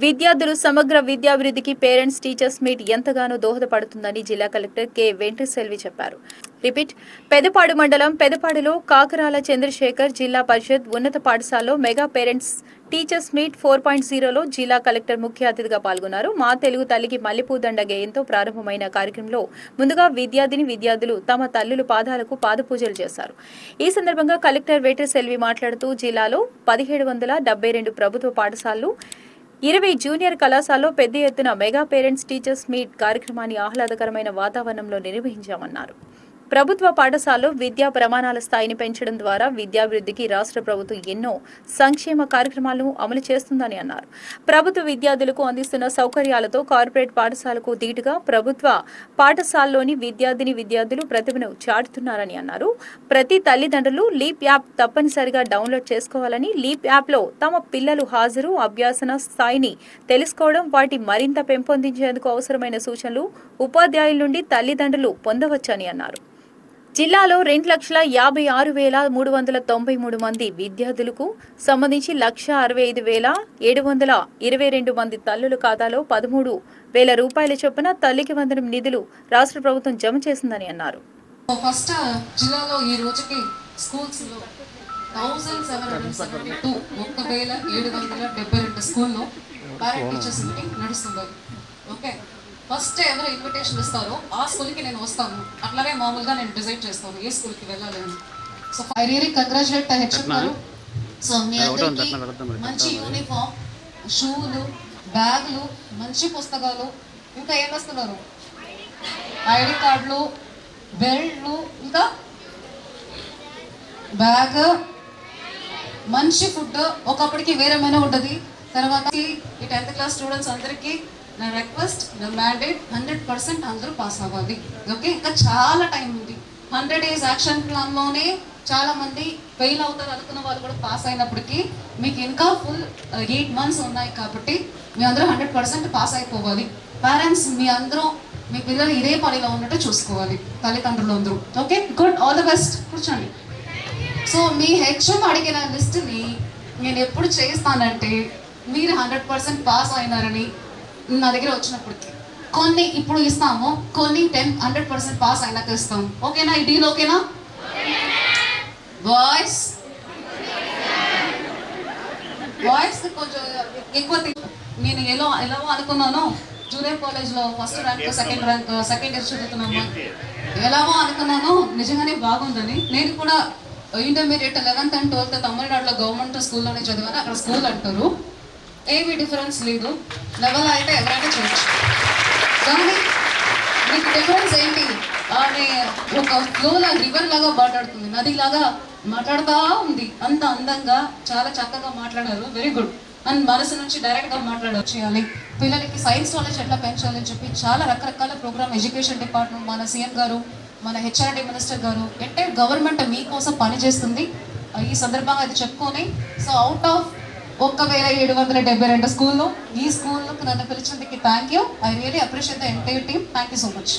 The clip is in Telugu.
విద్యార్థులు సమగ్ర విద్యాభివృద్ధికి పేరెంట్స్ టీచర్స్ మీట్ ఎంతగానో దోహదపడుతుందని జిల్లా కలెక్టర్ కె వెంకటసెల్వి చెప్పారు. రిపీట్ పెదపాడు మండలం పెదపాడులో కాకరాల చంద్రశేఖర్ జిల్లా పరిషత్ ఉన్నత పాఠశాలలో మెగా పేరెంట్స్ టీచర్స్ మీట్ 4.0లో జిల్లా కలెక్టర్ ముఖ్య అతిథిగా పాల్గొన్నారు. మా తెలుగు తల్లికి మల్లెపూదండ గేయంతో ప్రారంభమైన కార్యక్రమంలో ముందుగా విద్యార్థులు తమ తల్లుల పాదాలకు పాదపూజలు చేశారు. ఈ సందర్భంగా కలెక్టర్ వెంకటసెల్వి మాట్లాడుతూ జిల్లాలో 1772 ప్రభుత్వ పాఠశాలలు 20 జూనియర్ కళాశాలలో పెద్ద ఎత్తున మెగా పేరెంట్స్ టీచర్స్ మీట్ కార్యక్రమాన్ని ఆహ్లాదకరమైన వాతావరణంలో నిర్వహించామన్నారు. ప్రభుత్వ పాఠశాలలో విద్యా ప్రమాణాల స్థాయిని పెంచడం ద్వారా విద్యాభివృద్ధికి రాష్ట్ర ప్రభుత్వం ఎన్నో సంక్షేమ కార్యక్రమాలను అమలు చేస్తుందని అన్నారు. ప్రభుత్వ విద్యార్థులకు అందిస్తున్న సౌకర్యాలతో కార్పొరేట్ పాఠశాలకు ధీటుగా ప్రభుత్వ పాఠశాలలోని విద్యార్థులు ప్రతిభను చాటుతున్నారని అన్నారు. ప్రతి తల్లిదండ్రులు లీప్ యాప్ తప్పనిసరిగా డౌన్లోడ్ చేసుకోవాలని, లీప్ యాప్లో తమ పిల్లలు హాజరు అభ్యాసన స్థాయిని తెలుసుకోవడం, వాటి మరింత పెంపొందించేందుకు అవసరమైన సూచనలు ఉపాధ్యాయుల నుండి తల్లిదండ్రులు పొందవచ్చని అన్నారు. జిల్లాలో 2,56,393 మంది విద్యార్థులకు సంబంధించి 1,65,722 మంది తల్లుల ఖాతాలో 13,000 రూపాయల చొప్పున తల్లికి వందనం నిధులు రాష్ట్ర ప్రభుత్వం జమ చేసిందని అన్నారు. ఫస్ట్ జిల్లాలో ఈ రోజుకి స్కూల్స్ లో 1,772 స్కూల్లో పేరెంట్ టీచర్స్ మీటింగ్ నడుస్తుంది. ఓకే, ఫస్ట్ ఎవరు ఇన్విటేషన్ ఇస్తారో ఆ స్కూల్కి నేను వస్తాను. అట్లాగే మామూలుగా నేను డిసైడ్ చేస్తాను ఏ స్కూల్కి వెళ్ళాలని. So I really congratulate HM గారు. సో మీ అందరికీ మంచి యూనిఫామ్, షూలు, బ్యాగులు, మంచి పుస్తకాలు, ఇంకా ఏం వస్తున్నారు, ఐడి కార్డులు, బెల్ట్లు, ఇంకా బ్యాగ్, మంచి ఫుడ్. ఒకప్పటికి వేరేమైనా ఉంటుంది. తర్వాత ఈ 10th క్లాస్ స్టూడెంట్స్ అందరికీ నా రిక్వెస్ట్, నా మ్యాండేట్ 100% అందరూ పాస్ అవ్వాలి. ఓకే, ఇంకా చాలా టైం ఉంది. 100 days యాక్షన్ ప్లాన్లోనే చాలా మంది ఫెయిల్ అవుతారు అనుకున్న వాళ్ళు కూడా పాస్ అయినప్పటికీ మీకు ఇంకా ఫుల్ 8 months ఉన్నాయి. కాబట్టి మీ అందరూ 100% పాస్ అయిపోవాలి. పేరెంట్స్ మీ అందరూ మీ పిల్లలు ఇదే పనిలో ఉన్నట్టు చూసుకోవాలి, తల్లిదండ్రులు అందరూ. Okay, good, all the best. కూర్చోండి. సో మీ హెచ్ఎం అడిగిన లిస్ట్ని నేను ఎప్పుడు చేస్తానంటే మీరు 100% పాస్ అయినారని నా దగ్గర వచ్చినప్పటికి కొన్ని ఇప్పుడు ఇస్తాము, కొన్ని 100% పాస్ అయినాక ఇస్తాం. ఓకేనా? ఈ డీల్ ఓకేనా బాయ్స్? కొంచెం ఎక్కువ నేను ఎలా అనుకున్నానో జూనియర్ కాలేజ్లో ఫస్ట్ ర్యాంక్ సెకండ్ ఇయర్ చదువుతున్నాము. ఎలాగో అనుకున్నానో నిజంగానే బాగుందని. నేను కూడా ఇంటర్మీడియట్ 11th and 12th తమిళనాడులో గవర్నమెంట్ స్కూల్లోనే చదివాను. అక్కడ స్కూల్ అంటారు, ఏమి డిఫరెన్స్ లేదు. లెవెల్ అయితే ఎవరైనా చేయొచ్చు. కానీ మీకు డిఫరెన్స్ ఏంటి? ఆమె ఒక ఫ్లోలా రివర్ లాగా మాట్లాడుతుంది, నదిలాగా మాట్లాడుతూ ఉంది. అంత అందంగా చాలా చక్కగా మాట్లాడారు. Very good. అండ్ మనసు నుంచి డైరెక్ట్గా చేయాలి. పిల్లలకి సైన్స్ నాలెడ్జ్ ఎట్లా పెంచాలని చెప్పి చాలా రకరకాల ప్రోగ్రామ్ ఎడ్యుకేషన్ డిపార్ట్మెంట్, మన సీఎం గారు, మన హెచ్ఆర్డి మినిస్టర్ గారు, ఎంటైర్ గవర్నమెంట్ మీకోసం పనిచేస్తుంది. ఈ సందర్భంగా అది చెప్పుకొని, సో అవుట్ ఆఫ్ 1,772 స్కూల్లో ఈ స్కూల్లోకి నన్ను పిలిచినందుకు thank you. I really appreciate the entire team. Thank you so much.